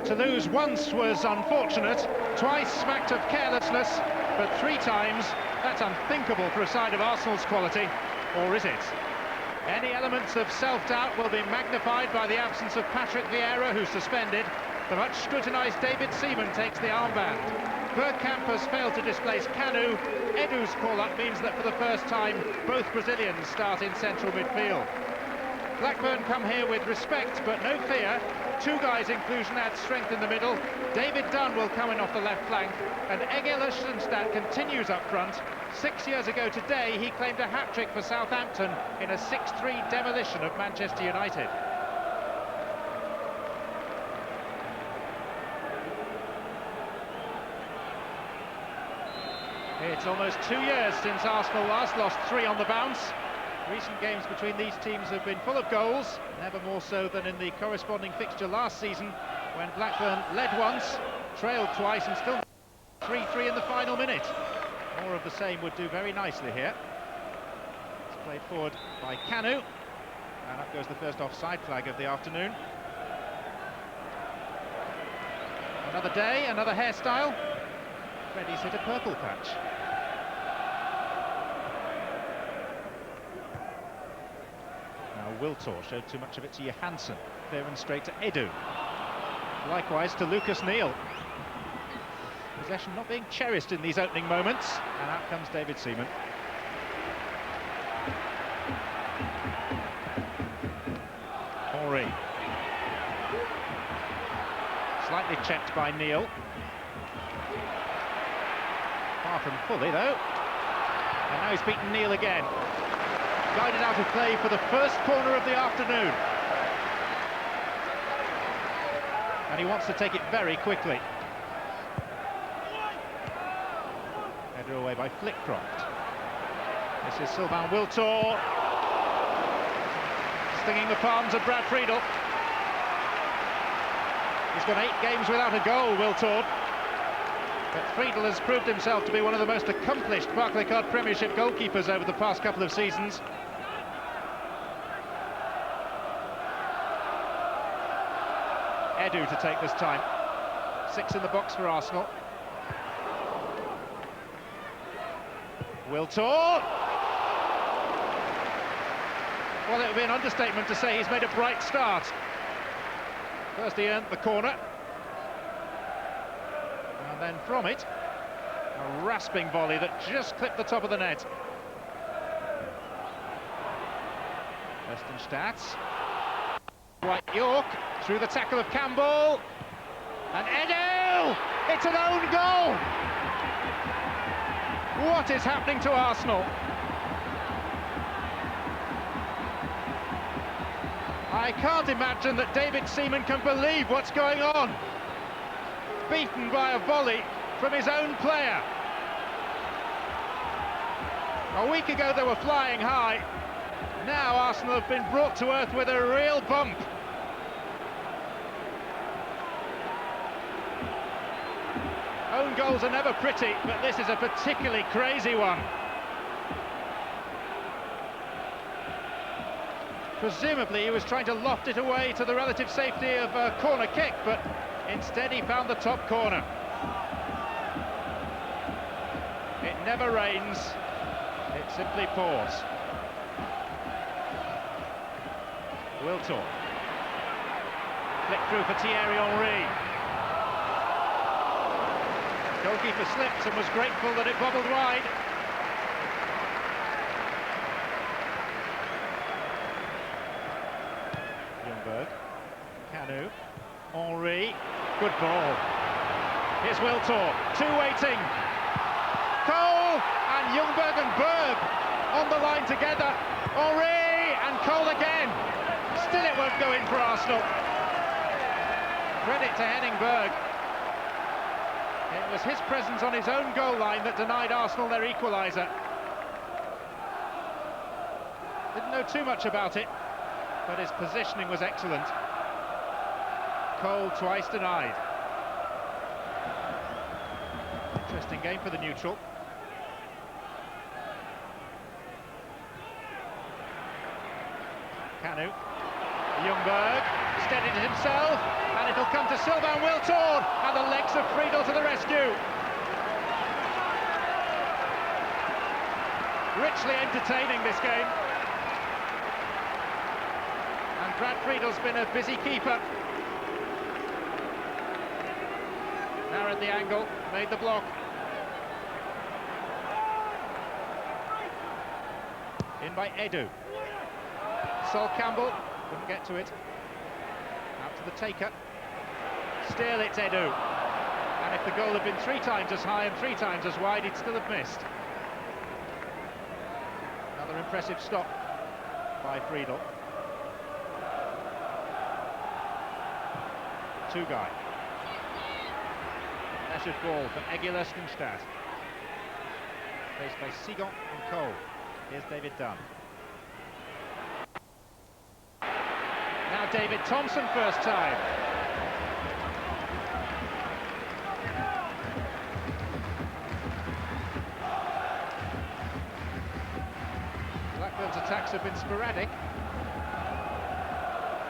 To lose once was unfortunate, twice smacked of carelessness, but 3 times, that's unthinkable for a side of Arsenal's quality. Or is it? Any elements of self-doubt will be magnified by the absence of Patrick Vieira, who's suspended. The much scrutinised David Seaman takes the armband. Bergkamp has failed to displace Kanu. Edu's call-up means that for the first time, both Brazilians start in central midfield. Blackburn come here with respect, but no fear. 2 guys' inclusion adds strength in the middle. David Dunn will come in off the left flank, and Egil Østenstad continues up front. 6 years ago today, he claimed a hat-trick for Southampton in a 6-3 demolition of Manchester United. It's almost 2 years since Arsenal last lost 3 on the bounce. Recent games between these teams have been full of goals, never more so than in the corresponding fixture last season, when Blackburn led once, trailed twice and still 3-3 in the final minute. More of the same would do very nicely here. It's played forward by Kanu, and up goes the first offside flag of the afternoon. Another day, another hairstyle. Freddie's hit a purple patch. Wiltor showed too much of it to Johansson. There and straight to Edu. Likewise to Lucas Neal. Possession not being cherished in these opening moments. And out comes David Seaman. Henry. Slightly checked by Neal. Far from fully though. And now he's beaten Neal again. Guided out of play for the first corner of the afternoon. And he wants to take it very quickly. Header away by Flitcroft. This is Sylvain Wiltor. Stinging the palms of Brad Friedel. He's got 8 games without a goal, Wiltor. But Friedel has proved himself to be one of the most accomplished Barclaycard Premiership goalkeepers over the past couple of seasons. Edu to take this time. 6 in the box for Arsenal. Wiltor! Well, it would be an understatement to say he's made a bright start. First he earned the corner. And then from it, a rasping volley that just clipped the top of the net. Østenstad. White York through the tackle of Campbell. And Edu! It's an own goal! What is happening to Arsenal? I can't imagine that David Seaman can believe what's going on. Beaten by a volley from his own player. A week ago they were flying high. Now Arsenal have been brought to earth with a real bump. Own goals are never pretty, but this is a particularly crazy one. Presumably he was trying to loft it away to the relative safety of a corner kick, but instead he found the top corner. It never rains, it simply pours. Wiltor. Flick through for Thierry Henry. Goalkeeper slipped and was grateful that it bobbled wide. Ljungberg. Kanu. Henry. Good ball. Here's Wiltor. 2 waiting. Cole and Ljungberg and Berg on the line together. Henry and Cole again. Still it won't go in for Arsenal. Credit to Henning Berg. It was his presence on his own goal line that denied Arsenal their equaliser. Didn't know too much about it, but his positioning was excellent. Cole twice denied. Interesting game for the neutral. Kanu. Ljungberg steadied himself, and it'll come to to Silva and Wiltorn, and the legs of Friedel to the rescue. Richly entertaining this game. And Brad Friedel's been a busy keeper. Narrowed the angle, made the block. In by Edu. Sol Campbell couldn't get to it. Out to the taker. Still it's Edu. And if the goal had been 3 times as high and 3 times as wide, he'd still have missed. Another impressive stop by Friedel. Two-guy. Measured ball for Egil Østenstad. Faced by Sigon and Cole. Here's David Dunn. Now David Thompson, first time. Blackburn's attacks have been sporadic.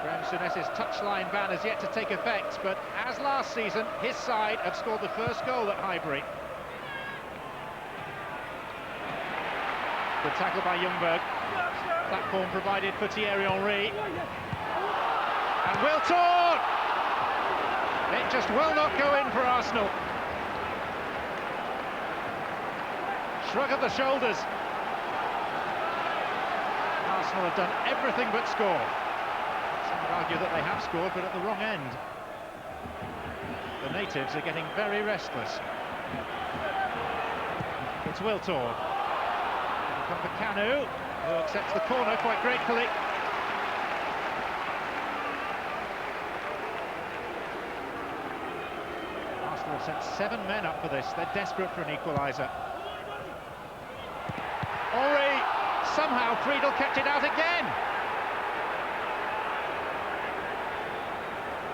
Graham Souness's touchline ban has yet to take effect, but as last season, his side have scored the first goal at Highbury. The tackle by Ljungberg. Platform provided for Thierry Henry. And Wiltorn! It just will not go in for Arsenal. Shrug of the shoulders. Arsenal have done everything but score. Some would argue that they have scored, but at the wrong end. The natives are getting very restless. It's Wiltorn. Come for Kanu, who accepts the corner quite gratefully. Arsenal have sent 7 men up for this. They're desperate for an equaliser. Henry, somehow Friedel kept it out again.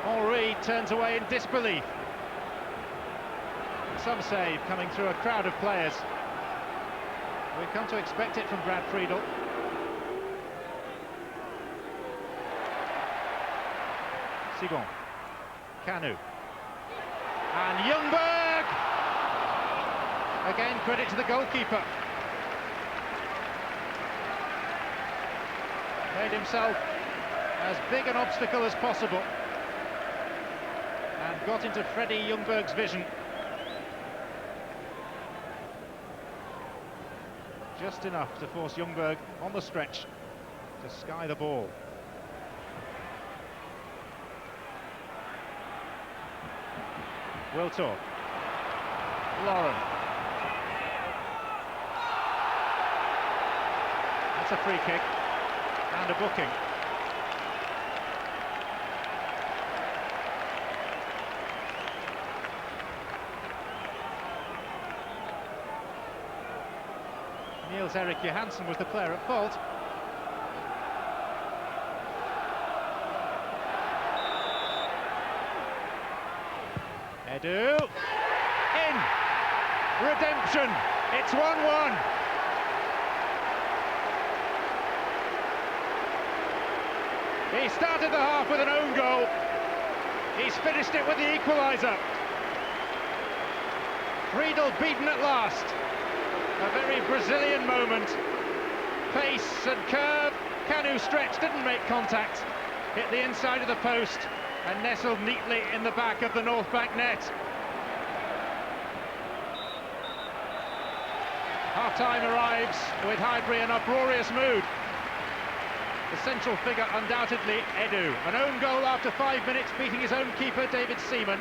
Henry turns away in disbelief. Some save coming through a crowd of players. We've come to expect it from Brad Friedel. Sigon. Kanu. And Ljungberg! Again, credit to the goalkeeper. Made himself as big an obstacle as possible. And got into Freddie Ljungberg's vision. Just enough to force Ljungberg on the stretch to sky the ball. Wiltorn. Lauren. That's a free kick and a booking. Niels-Erik Johansson was the player at fault. Edu. In. Redemption. It's 1-1. He started the half with an own goal. He's finished it with the equaliser. Friedel beaten at last. A very Brazilian moment. Pace and curve. Kanu stretched, didn't make contact. Hit the inside of the post and nestled neatly in the back of the North Bank net. Half-time arrives with Highbury in uproarious mood. The central figure undoubtedly Edu. An own goal after 5 minutes, beating his own keeper David Seaman.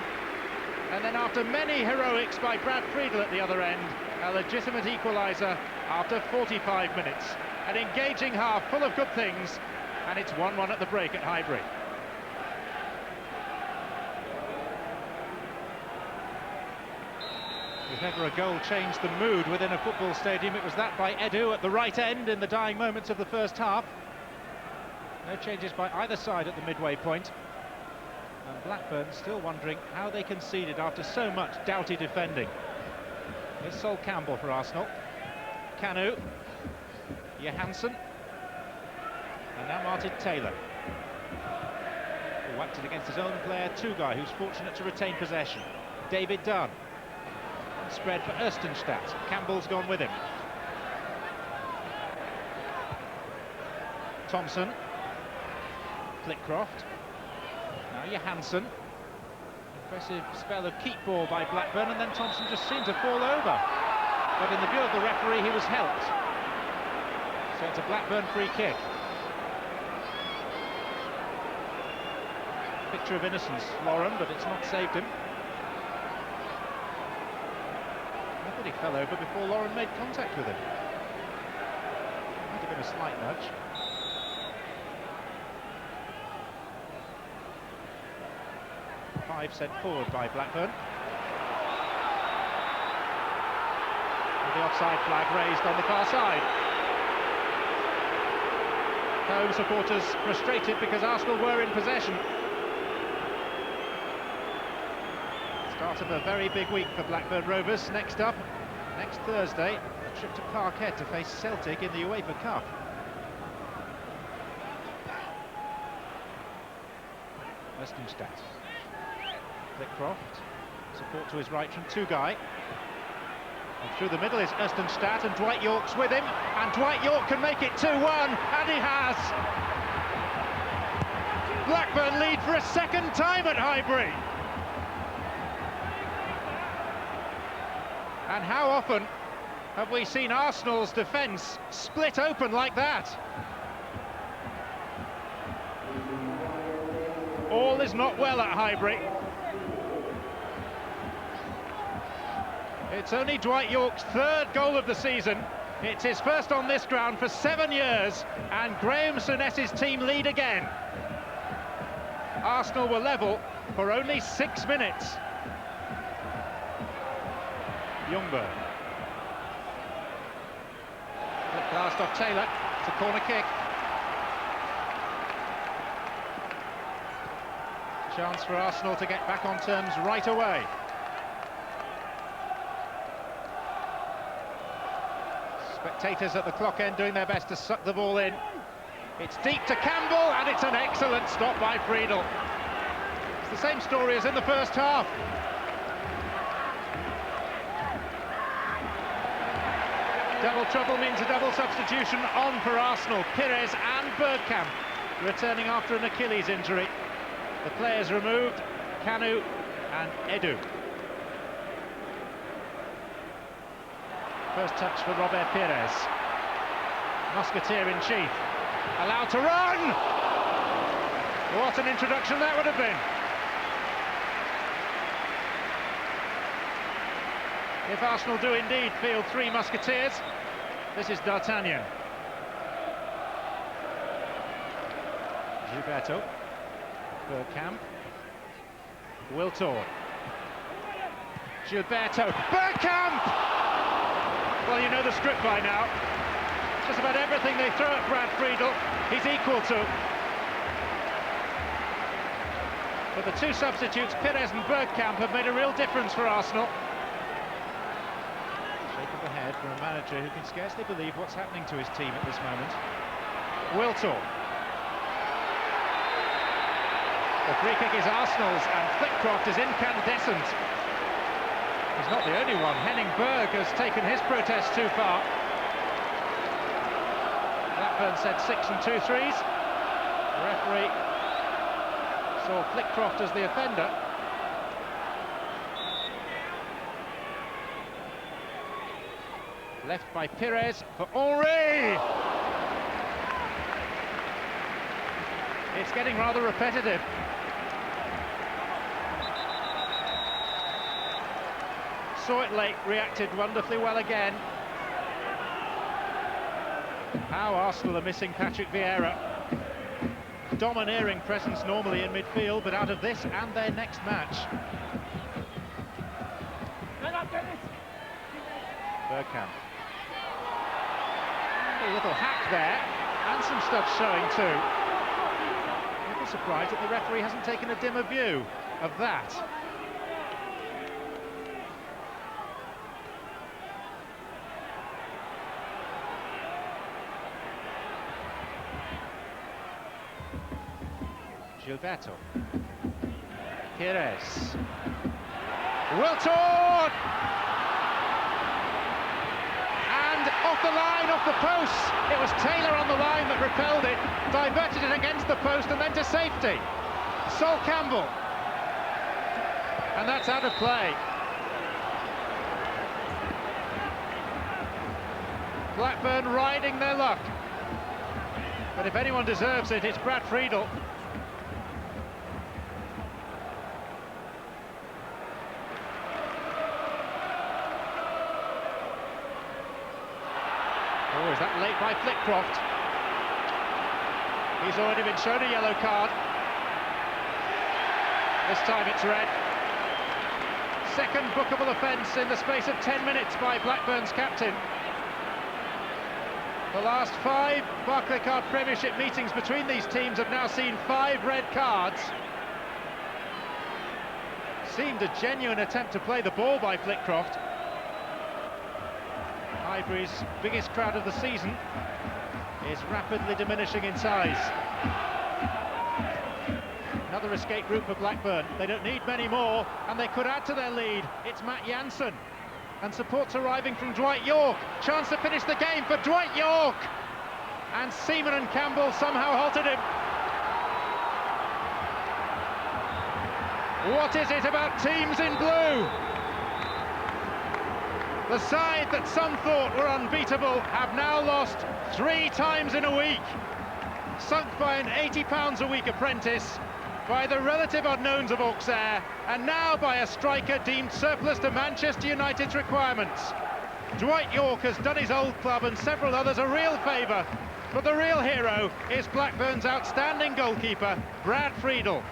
And then after many heroics by Brad Friedel at the other end, a legitimate equaliser after 45 minutes. An engaging half full of good things, and it's 1-1 at the break at Highbury. If ever a goal changed the mood within a football stadium, it was that by Edu at the right end in the dying moments of the first half. No changes by either side at the midway point. And Blackburn still wondering how they conceded after so much doughty defending. Here's Sol Campbell for Arsenal. Kanu. Johansson. And now Martin Taylor. Whacked it against his own player, Tugai, who's fortunate to retain possession. David Dunn. Spread for Erstenstadt. Campbell's gone with him. Thompson. Flitcroft. Now Johansson. Impressive spell of keep ball by Blackburn, and then Thompson just seemed to fall over. But in the view of the referee, he was helped. So it's a Blackburn free kick. Picture of innocence, Lauren, but it's not saved him. I thought he fell over before Lauren made contact with him. Might have been a slight nudge. Five sent forward by Blackburn. With the offside flag raised on the far side. Home supporters frustrated because Arsenal were in possession. Start of a very big week for Blackburn Rovers. Next up, next Thursday, a trip to Parkhead to face Celtic in the UEFA Cup. Erstenstadt. Flitcroft. Support to his right from Tugai. And through the middle is Erstenstadt, and Dwight York's with him. And Dwight York can make it 2-1, and he has! Blackburn lead for a second time at Highbury. And how often have we seen Arsenal's defence split open like that? All is not well at Highbury. It's only Dwight York's third goal of the season. It's his first on this ground for 7 years, and Graham Souness's team lead again. Arsenal were level for only 6 minutes. Ljungberg. Last off Taylor. It's a corner kick. Chance for Arsenal to get back on terms right away. Spectators at the clock end doing their best to suck the ball in. It's deep to Campbell, and it's an excellent stop by Friedel. It's the same story as in the first half. Double trouble means a double substitution on for Arsenal. Pires and Bergkamp returning after an Achilles injury. The players removed, Kanu and Edu. First touch for Robert Pires. Musketeer in chief. Allowed to run! What an introduction that would have been. If Arsenal do indeed field 3 Musketeers, this is D'Artagnan. Gilberto. Bergkamp. Wiltor. Gilberto. Bergkamp! Well, you know the script by now. Just about everything they throw at Brad Friedel, he's equal to. But the 2 substitutes, Pires and Bergkamp, have made a real difference for Arsenal. Shake of the head for a manager who can scarcely believe what's happening to his team at this moment. Wiltor. The free kick is Arsenal's, and Flitcroft is incandescent. He's not the only one. Henning Berg has taken his protest too far. Blackburn said 6 2 3s. The referee saw Flitcroft as the offender. Left by Pires for Henry. It's getting rather repetitive. Saw it late, reacted wonderfully well again. How Arsenal are missing Patrick Vieira. Domineering presence normally in midfield, but out of this and their next match. Bergkamp. A little hack there, and some studs showing too. A little surprised that the referee hasn't taken a dimmer view of that. Gilberto. Pires. Wilton! And off the line, off the post. It was Taylor on the line that repelled it, diverted it against the post and then to safety. Sol Campbell. And that's out of play. Blackburn riding their luck. But if anyone deserves it, it's Brad Friedel. Oh, is that late by Flitcroft? He's already been shown a yellow card. This time it's red. Second bookable offence in the space of 10 minutes by Blackburn's captain. The last 5 Barclaycard Premiership meetings between these teams have now seen 5 red cards. Seemed a genuine attempt to play the ball by Flitcroft. Highbury's biggest crowd of the season is rapidly diminishing in size. Another escape route for Blackburn. They don't need many more, and they could add to their lead. It's Matt Jansen, and support's arriving from Dwight York. Chance to finish the game for Dwight York, and Seaman and Campbell somehow halted him. What is it about teams in blue? The side that some thought were unbeatable have now lost 3 times in a week. Sunk by an £80 a week apprentice, by the relative unknowns of Auxerre, and now by a striker deemed surplus to Manchester United's requirements. Dwight York has done his old club and several others a real favour, but the real hero is Blackburn's outstanding goalkeeper, Brad Friedel.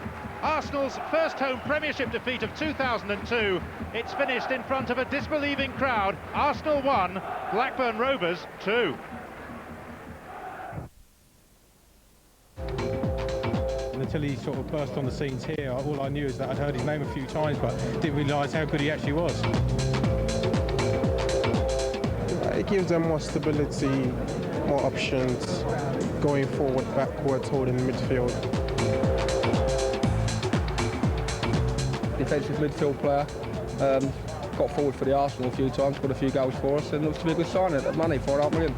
Arsenal's first home Premiership defeat of 2002. It's finished in front of a disbelieving crowd. Arsenal 1, Blackburn Rovers 2. Until he sort of burst on the scenes here, all I knew is that I'd heard his name a few times, but didn't realise how good he actually was. It gives them more stability, more options, going forward, backwards, holding midfield. Defensive midfield player, got forward for the Arsenal a few times, scored a few goals for us, and looks to be a good sign at that money, £4.5 million.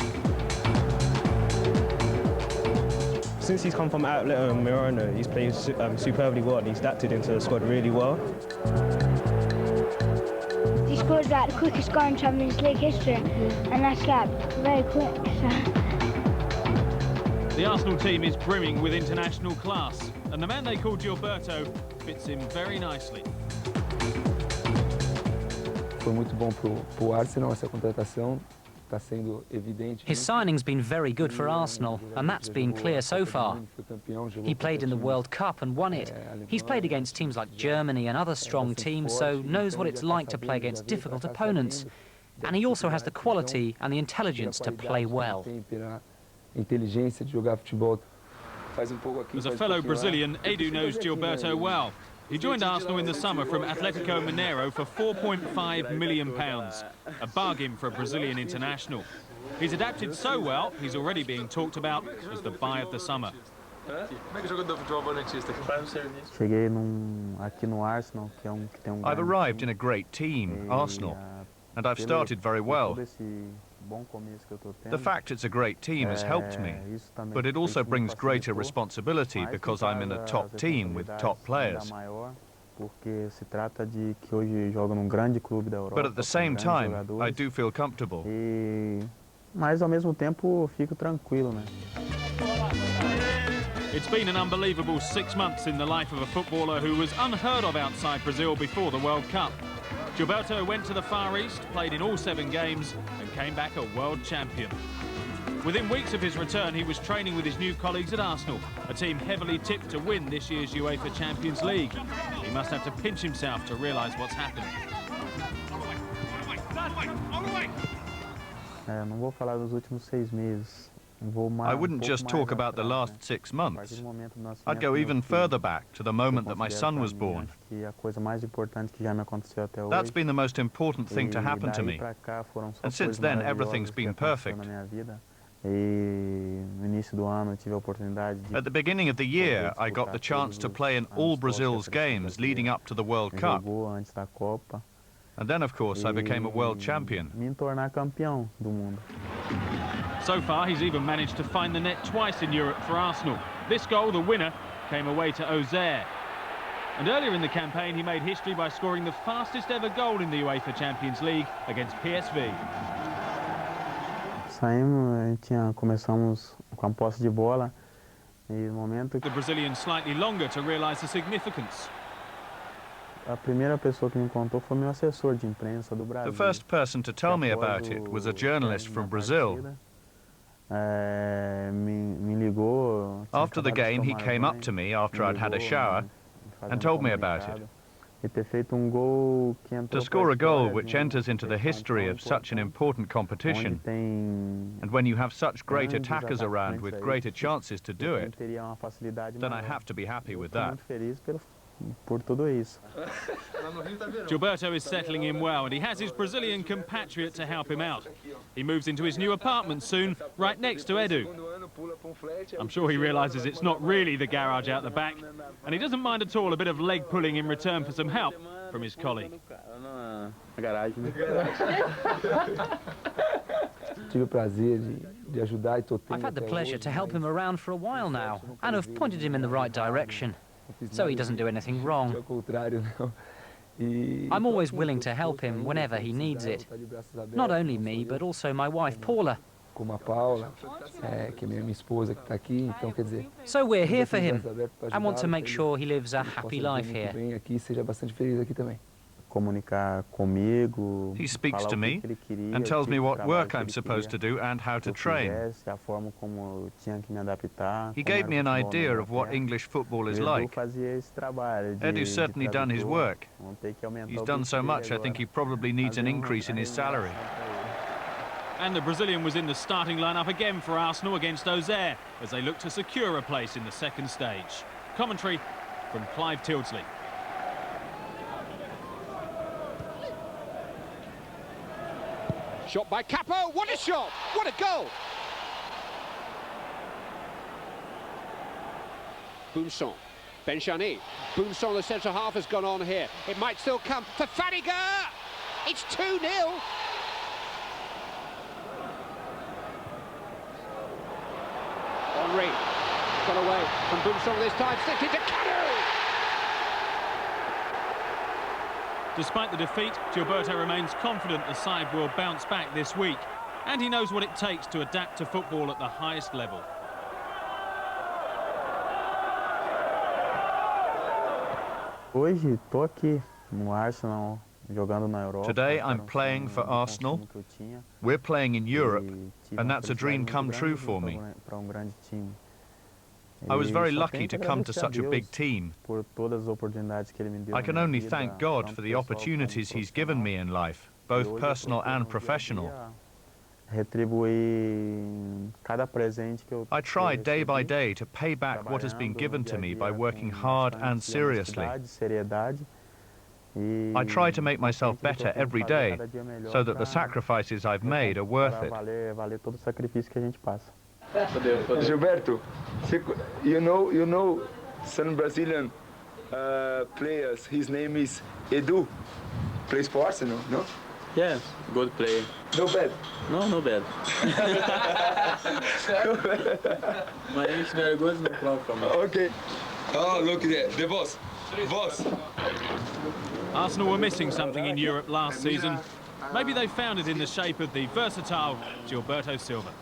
Since he's come from Outlet and Miranda, he's played superbly well and he's adapted into the squad really well. He scored like the quickest goal in Champions League history, and that's like very quick. So. The Arsenal team is brimming with international class, and the man they call Gilberto fits in very nicely. Foi muito bom pro Arsenal essa contratação. His signing's been very good for Arsenal, and that's been clear so far. He played in the World Cup and won it. He's played against teams like Germany and other strong teams, so knows what it's like to play against difficult opponents. And he also has the quality and the intelligence to play well. As a fellow Brazilian, Edu knows Gilberto well. He joined Arsenal in the summer from Atletico Mineiro for £4.5 million, a bargain for a Brazilian international. He's adapted so well, he's already being talked about as the buy of the summer. I've arrived in a great team, Arsenal, and I've started very well. The fact it's a great team has helped me, but it also brings greater responsibility because I'm in a top team with top players. But at the same time, I do feel comfortable. It's been an unbelievable 6 months in the life of a footballer who was unheard of outside Brazil before the World Cup. Gilberto went to the Far East, played in all 7 games, and came back a world champion. Within weeks of his return, he was training with his new colleagues at Arsenal, a team heavily tipped to win this year's UEFA Champions League. He must have to pinch himself to realise what's happened. I wouldn't just talk about the last 6 months. I'd go even further back to the moment that my son was born. That's been the most important thing to happen to me. And since then, everything's been perfect. At the beginning of the year, I got the chance to play in all Brazil's games leading up to the World Cup. And then, of course, I became a world champion. So far, he's even managed to find the net twice in Europe for Arsenal. This goal, the winner, came away to Auxerre. And earlier in the campaign, he made history by scoring the fastest ever goal in the UEFA Champions League against PSV. Começamos com a posse de bola e no momento The Brazilian slightly longer to realise the significance. A primeira pessoa que me contou foi meu assessor de imprensa do Brasil. The first person to tell me about it was a journalist from Brazil. Me ligou. After the game, he came up to me after I'd had a shower and told me about it. To score a goal which enters into the history of such an important competition, and when you have such great attackers around with greater chances to do it, then I have to be happy with that. Gilberto is settling in well, and he has his Brazilian compatriot to help him out. He moves into his new apartment soon, right next to Edu. I'm sure he realises it's not really the garage out the back, and he doesn't mind at all a bit of leg pulling in return for some help from his colleague. I've had the pleasure to help him around for a while now, and have pointed him in the right direction, so he doesn't do anything wrong. I'm always willing to help him whenever he needs it. Not only me, but also my wife Paula. So we're here for him, and want to make sure he lives a happy life here. He speaks to me and tells me what work I'm supposed to do and how to train. He gave me an idea of what English football is like. Edu's certainly done his work. He's done so much, I think he probably needs an increase in his salary. And the Brazilian was in the starting lineup again for Arsenal against Auxerre as they look to secure a place in the second stage. Commentary from Clive Tildesley. Shot by Capo, what a shot, what a goal! Boumson, Benchani, Boumson, the centre half, has gone on here. It might still come for Fadiga! It's 2-0! Henry, got away from Boumson this time, slipped into Canu! Despite the defeat, Gilberto remains confident the side will bounce back this week, and he knows what it takes to adapt to football at the highest level. Today I'm playing for Arsenal. We're playing in Europe, and that's a dream come true for me. I was very lucky to come to such a big team. I can only thank God for the opportunities he's given me in life, both personal and professional. I try day by day to pay back what has been given to me by working hard and seriously. I try to make myself better every day, so that the sacrifices I've made are worth it. Gilberto, you know some Brazilian players. His name is Edu. Plays for Arsenal, no? Yes, good player. No bad. No bad. My English very good, no problem. Okay. Oh, look there, the boss. Arsenal were missing something in Europe last season. Maybe they found it in the shape of the versatile Gilberto Silva.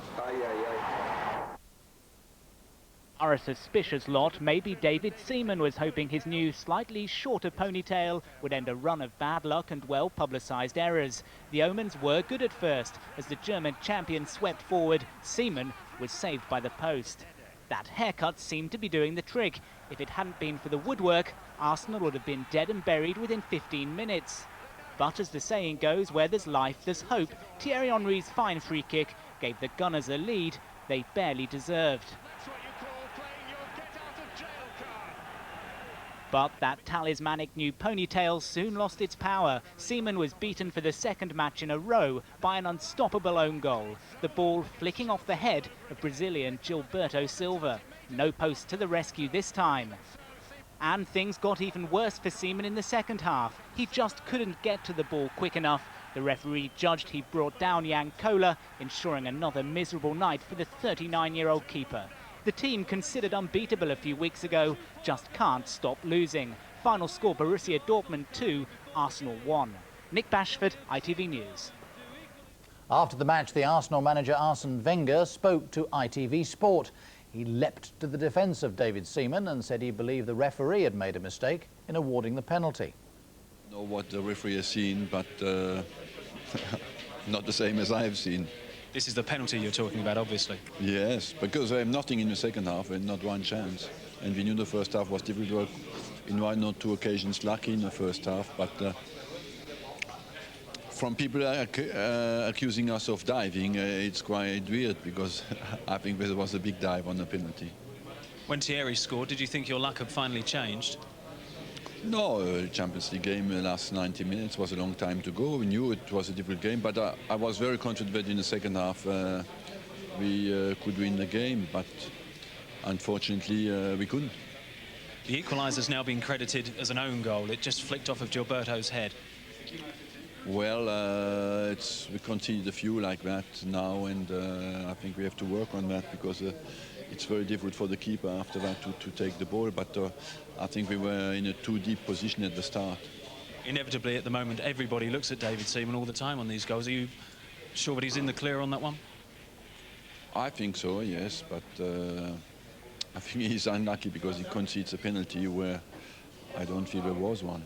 Are a suspicious lot. Maybe David Seaman was hoping his new slightly shorter ponytail would end a run of bad luck and well-publicised errors. The omens were good at first. As the German champion swept forward, Seaman was saved by the post. That haircut seemed to be doing the trick. If it hadn't been for the woodwork, Arsenal would have been dead and buried within 15 minutes. But as the saying goes, where there's life, there's hope. Thierry Henry's fine free kick gave the Gunners a lead they barely deserved. But that talismanic new ponytail soon lost its power. Seaman was beaten for the second match in a row by an unstoppable own goal. The ball flicking off the head of Brazilian Gilberto Silva. No post to the rescue this time. And things got even worse for Seaman in the second half. He just couldn't get to the ball quick enough. The referee judged he brought down Jan Kola, ensuring another miserable night for the 39-year-old keeper. The team, considered unbeatable a few weeks ago, just can't stop losing. Final score: Borussia Dortmund 2, Arsenal 1. Nick Bashford, ITV News. After the match, the Arsenal manager Arsene Wenger spoke to ITV Sport. He leapt to the defence of David Seaman and said he believed the referee had made a mistake in awarding the penalty. I know what the referee has seen, but not the same as I have seen. This is the penalty you're talking about, obviously. Yes, because I have nothing in the second half and not one chance. And we knew the first half was difficult. In one or two occasions lucky in the first half, but from people accusing us of diving, it's quite weird, because I think there was a big dive on the penalty. When Thierry scored, did you think your luck had finally changed? No, Champions League game, the last 90 minutes was a long time to go. We knew it was a difficult game, but I was very confident that in the second half we could win the game, but unfortunately we couldn't. The equaliser's now been credited as an own goal. It just flicked off of Gilberto's head. Well, we conceded a few like that now, and I think we have to work on that, because it's very difficult for the keeper after that to take the ball, but I think we were in a too deep position at the start. Inevitably, at the moment, everybody looks at David Seaman all the time on these goals. Are you sure that he's in the clear on that one? I think so, yes, but I think he's unlucky because he concedes a penalty where I don't feel there was one.